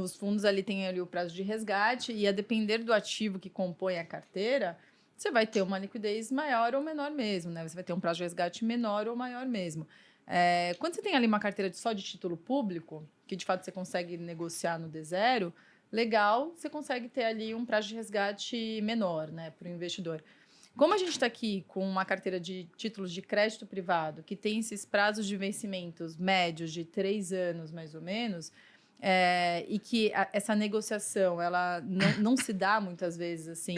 os fundos ali têm ali o prazo de resgate e a depender do ativo que compõe a carteira, você vai ter uma liquidez maior ou menor mesmo, né? Você vai ter um prazo de resgate menor ou maior mesmo. Quando você tem ali uma carteira só de título público, que de fato você consegue negociar no D0, legal, você consegue ter ali um prazo de resgate menor, né, para o investidor. Como a gente está aqui com uma carteira de títulos de crédito privado, que tem esses prazos de vencimentos médios de 3 anos, mais ou menos, e que essa negociação ela não se dá muitas vezes assim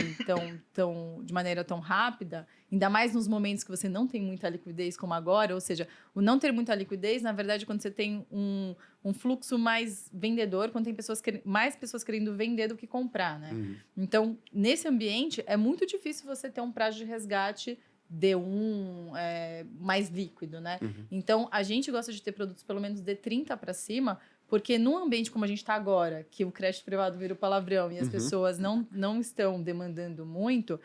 de maneira tão rápida, ainda mais nos momentos que você não tem muita liquidez como agora, ou seja, o não ter muita liquidez, na verdade, quando você tem um fluxo mais vendedor, quando tem mais pessoas querendo vender do que comprar, né? Uhum. Então, nesse ambiente, é muito difícil você ter um prazo de resgate D1 mais líquido, né? Uhum. Então, a gente gosta de ter produtos pelo menos D30 para cima, porque num ambiente como a gente está agora, que o crédito privado vira o palavrão e as pessoas não estão demandando muito,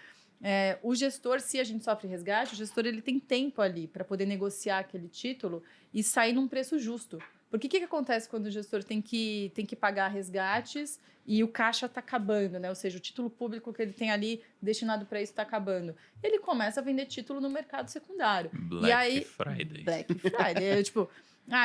o gestor, se a gente sofre resgate, o gestor ele tem tempo ali para poder negociar aquele título e sair num preço justo. Porque o que acontece quando o gestor tem que pagar resgates e o caixa está acabando, né? Ou seja, o título público que ele tem ali destinado para isso está acabando. Ele começa a vender título no mercado secundário. Black Friday. Black Friday. Tipo,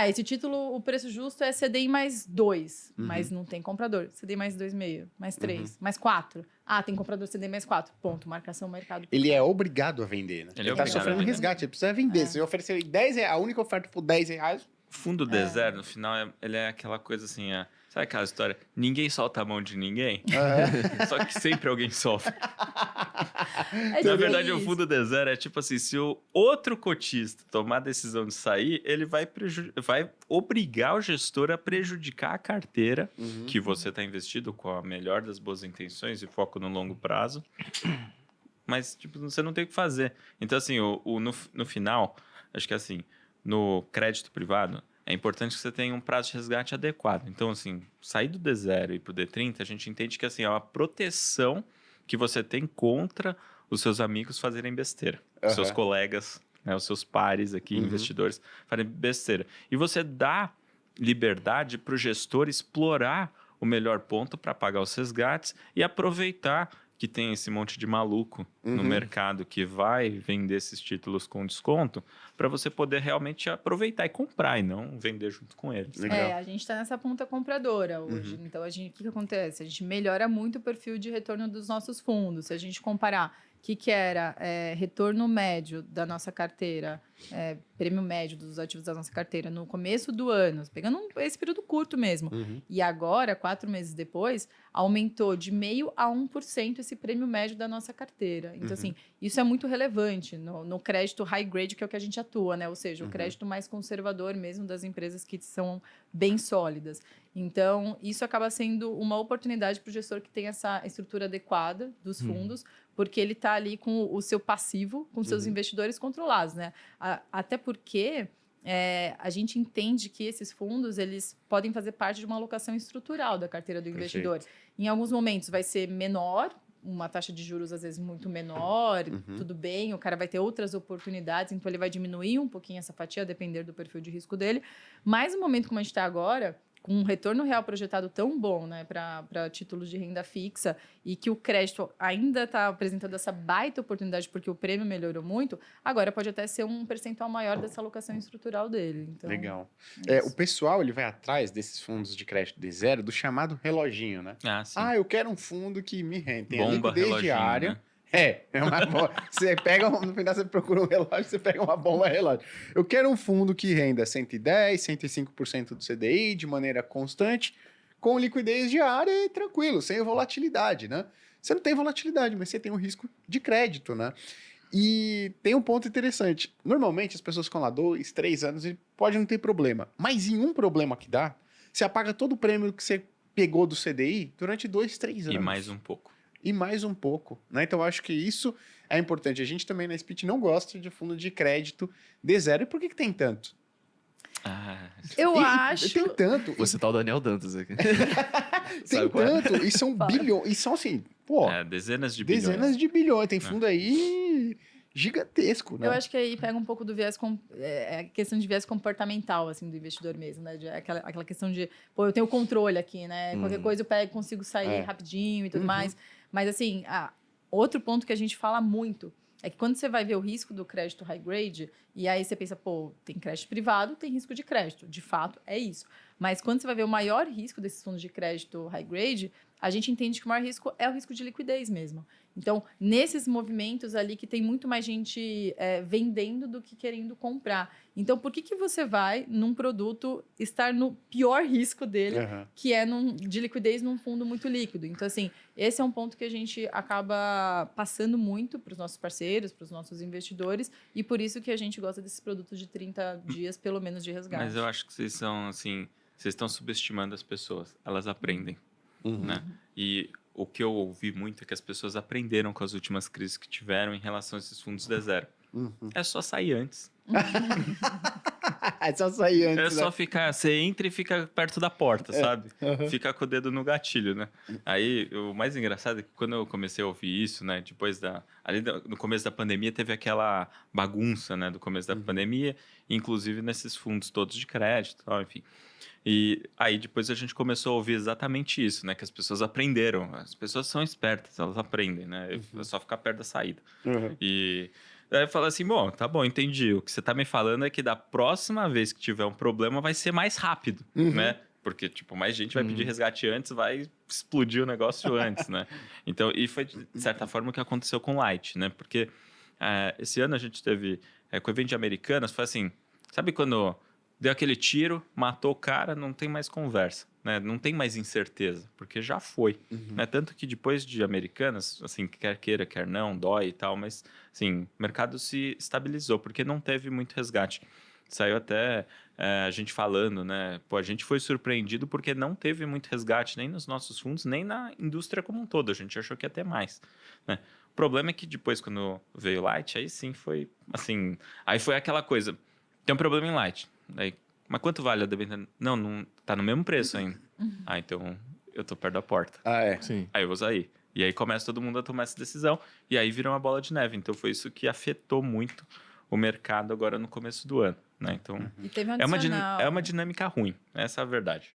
esse título, o preço justo é CDI mais 2, mas não tem comprador. CDI mais 2,5, mais 3, mais 4. Tem comprador CDI mais 4. Ponto, marcação mercado. Ele é obrigado a vender, né? Ele é tá obrigado sofrendo a vender. resgate, ele precisa vender. Se eu oferecer R$10, a única oferta for R$10... O fundo D0, no final, ele é aquela coisa assim, sabe aquela história? Ninguém solta a mão de ninguém, só que sempre alguém sofre. Na verdade, o fundo D0 é tipo assim, se o outro cotista tomar a decisão de sair, ele vai obrigar o gestor a prejudicar a carteira que você está investido com a melhor das boas intenções e foco no longo prazo. Mas, tipo, você não tem o que fazer. Então, assim, no final, acho que assim, no crédito privado, é importante que você tenha um prazo de resgate adequado. Então, assim, sair do D0 e ir para o D30, a gente entende que assim, é uma proteção que você tem contra os seus amigos fazerem besteira. Os seus colegas, né, os seus pares aqui, investidores, fazerem besteira. E você dá liberdade para o gestor explorar o melhor ponto para pagar os resgates e aproveitar que tem esse monte de maluco no mercado que vai vender esses títulos com desconto para você poder realmente aproveitar e comprar e não vender junto com eles. Legal. A gente está nessa ponta compradora hoje. Então, o que acontece? A gente melhora muito o perfil de retorno dos nossos fundos. Se a gente comparar o que era retorno médio da nossa carteira, prêmio médio dos ativos da nossa carteira no começo do ano, pegando esse período curto mesmo, e agora, 4 meses depois, aumentou de 0,5% a 1% esse prêmio médio da nossa carteira. Então, assim, isso é muito relevante no crédito high grade, que é o que a gente atua, né? Ou seja, o crédito mais conservador mesmo das empresas que são bem sólidas. Então, isso acaba sendo uma oportunidade para o gestor que tem essa estrutura adequada dos fundos, porque ele está ali com o seu passivo, com seus investidores controlados, né? Até porque a gente entende que esses fundos eles podem fazer parte de uma alocação estrutural da carteira do investidor. Em alguns momentos vai ser menor, uma taxa de juros às vezes muito menor, tudo bem, o cara vai ter outras oportunidades, então ele vai diminuir um pouquinho essa fatia, a depender do perfil de risco dele. Mas no momento como a gente está agora, com um retorno real projetado tão bom, né, para títulos de renda fixa e que o crédito ainda está apresentando essa baita oportunidade porque o prêmio melhorou muito, agora pode até ser um percentual maior dessa alocação estrutural dele. Então, legal. O pessoal ele vai atrás desses fundos de crédito D0 do chamado reloginho, né? Sim. Eu quero um fundo que me rende. Tem a Bomba liquidez reloginho, diária. né? É uma boa. Você pega, no final você procura um relógio, você pega uma bomba relógio. Eu quero um fundo que renda 110, 105% do CDI de maneira constante, com liquidez diária e tranquilo, sem volatilidade, né? Você não tem volatilidade, mas você tem um risco de crédito, né? E tem um ponto interessante. Normalmente as pessoas ficam lá 2, 3 anos e pode não ter problema. Mas em um problema que dá, você apaga todo o prêmio que você pegou do CDI durante 2, 3 anos. E mais um pouco. Né? Então, eu acho que isso é importante. A gente também na Spit não gosta de fundo de crédito D0. E por que tem tanto? Eu acho... Tem tanto. Você tá o Daniel Dantas aqui. Tem tanto. E são bilhões. E são assim, dezenas de bilhões. Dezenas de bilhões. Tem fundo aí gigantesco, né? Eu acho que aí pega um pouco do viés, a questão de viés comportamental, assim, do investidor mesmo, né? Aquela questão de, pô, eu tenho controle aqui, né? Qualquer coisa eu pego, consigo sair rapidinho e tudo mais. Mas, assim, outro ponto que a gente fala muito é que quando você vai ver o risco do crédito high grade, e aí você pensa, pô, tem crédito privado, tem risco de crédito. De fato, é isso. Mas quando você vai ver o maior risco desses fundos de crédito high grade, a gente entende que o maior risco é o risco de liquidez mesmo. Então, nesses movimentos ali que tem muito mais gente vendendo do que querendo comprar. Então, por que você vai, num produto, estar no pior risco dele, que é de liquidez num fundo muito líquido? Então, assim, esse é um ponto que a gente acaba passando muito para os nossos parceiros, para os nossos investidores, e por isso que a gente gosta desses produtos de 30 dias, pelo menos, de resgate. Mas eu acho que vocês são, assim, vocês estão subestimando as pessoas. Elas aprendem, né? E o que eu ouvi muito é que as pessoas aprenderam com as últimas crises que tiveram em relação a esses fundos D0. É só sair antes. É só sair antes. É só ficar, você entra e fica perto da porta, sabe? Fica com o dedo no gatilho, né? Aí, o mais engraçado é que quando eu comecei a ouvir isso, né? Depois no começo da pandemia, teve aquela bagunça, né? Do começo da pandemia, inclusive nesses fundos todos de crédito, enfim. E aí depois a gente começou a ouvir exatamente isso, né? Que as pessoas aprenderam. As pessoas são espertas, elas aprendem, né? É só ficar perto da saída. E aí eu falo assim, bom, tá bom, entendi. O que você tá me falando é que da próxima vez que tiver um problema vai ser mais rápido, né? Porque, tipo, mais gente vai pedir resgate antes, vai explodir o negócio antes, né? Então, e foi, de certa forma, o que aconteceu com o Light, né? Porque esse ano a gente teve, com o evento de Americanas, foi assim, sabe quando deu aquele tiro, matou o cara, não tem mais conversa, né? Não tem mais incerteza, porque já foi, né? Tanto que depois de Americanas, assim, quer queira, quer não, dói e tal, mas, assim, o mercado se estabilizou, porque não teve muito resgate. Saiu até a gente falando, né? Pô, a gente foi surpreendido porque não teve muito resgate nem nos nossos fundos, nem na indústria como um todo. A gente achou que ia ter mais, né? O problema é que depois, quando veio Light, aí sim foi, assim... Aí foi aquela coisa, tem um problema em Light. Aí, mas quanto vale a debênture? Não tá no mesmo preço ainda. Então eu tô perto da porta. Sim. Aí eu vou sair. E aí começa todo mundo a tomar essa decisão. E aí vira uma bola de neve. Então foi isso que afetou muito o mercado agora no começo do ano, né? Então E teve um é uma dinâmica ruim. Essa é a verdade.